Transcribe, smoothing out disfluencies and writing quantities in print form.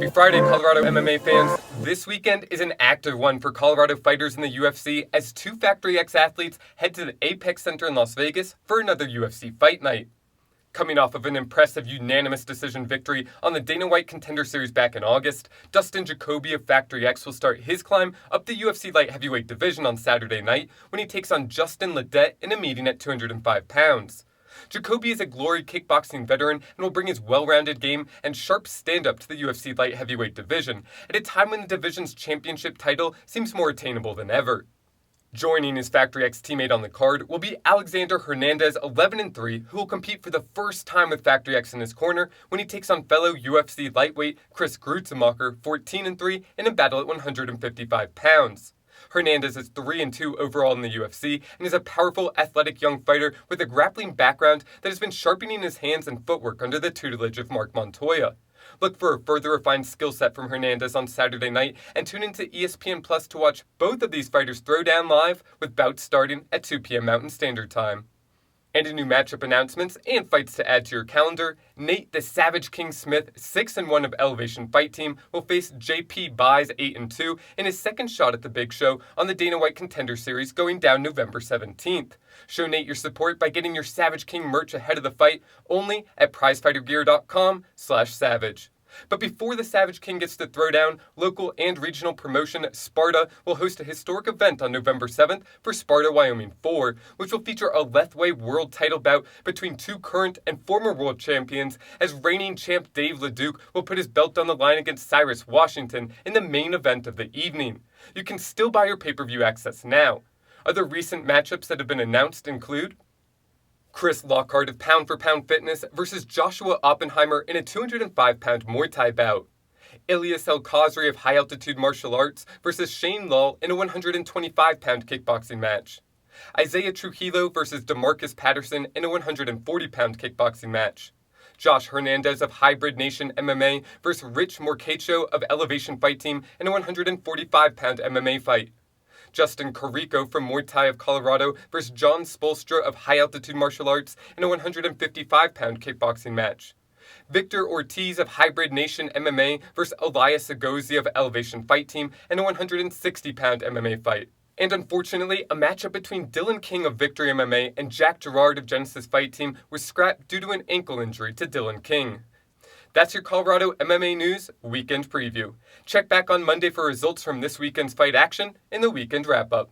Happy Friday, Colorado MMA fans. This weekend is an active one for Colorado fighters in the UFC as two Factory X athletes head to the Apex Center in Las Vegas for another UFC Fight Night. Coming off of an impressive unanimous decision victory on the Dana White Contender Series back in August, Dustin Jacoby of Factory X will start his climb up the UFC light heavyweight division on Saturday night when he takes on Justin Ledet in a meeting at 205 pounds. Jacoby is a Glory Kickboxing veteran and will bring his well-rounded game and sharp stand-up to the UFC light heavyweight division at a time when the division's championship title seems more attainable than ever. Joining his Factory X teammate on the card will be Alexander Hernandez, 11-3, who will compete for the first time with Factory X in his corner when he takes on fellow UFC lightweight Gruetzemacher, 14-3, in a battle at 155 pounds. Hernandez is 3-2 overall in the UFC and is a powerful, athletic young fighter with a grappling background that has been sharpening his hands and footwork under the tutelage of Marc Montoya. Look for a further refined skill set from Hernandez on Saturday night and tune into ESPN Plus to watch both of these fighters throw down live with bouts starting at 2 p.m. Mountain Standard Time. And in new matchup announcements and fights to add to your calendar, Nate the Savage King Smith, 6-1 of Elevation Fight Team, will face JP Buys, 8-2, in his second shot at the big show on the Dana White Contender Series going down November 17th. Show Nate your support by getting your Savage King merch ahead of the fight only at prizefightergear.com/savage. But before the Savage King gets to throw down, local and regional promotion Sparta will host a historic event on November 7th for Sparta, Wyoming 4, which will feature a Lethway world title bout between two current and former world champions, as reigning champ Dave LeDuc will put his belt on the line against Cyrus Washington in the main event of the evening. You can still buy your pay-per-view access now. Other recent matchups that have been announced include Chris Lockhart of Pound for Pound Fitness versus Joshua Oppenheimer in a 205-pound Muay Thai bout. Ilyas El Khazri of High Altitude Martial Arts versus Shane Lull in a 125-pound kickboxing match. Isaiah Trujillo versus DeMarcus Patterson in a 140-pound kickboxing match. Josh Hernandez of Hybrid Nation MMA versus Rich Morcacho of Elevation Fight Team in a 145-pound MMA fight. Justin Carrico from Muay Thai of Colorado versus John Spolstra of High Altitude Martial Arts in a 155-pound kickboxing match. Victor Ortiz of Hybrid Nation MMA versus Elias Agozi of Elevation Fight Team in a 160-pound MMA fight. And unfortunately, a matchup between Dylan King of Victory MMA and Jack Gerard of Genesis Fight Team was scrapped due to an ankle injury to Dylan King. That's your Colorado MMA News Weekend Preview. Check back on Monday for results from this weekend's fight action in the Weekend Wrap-Up.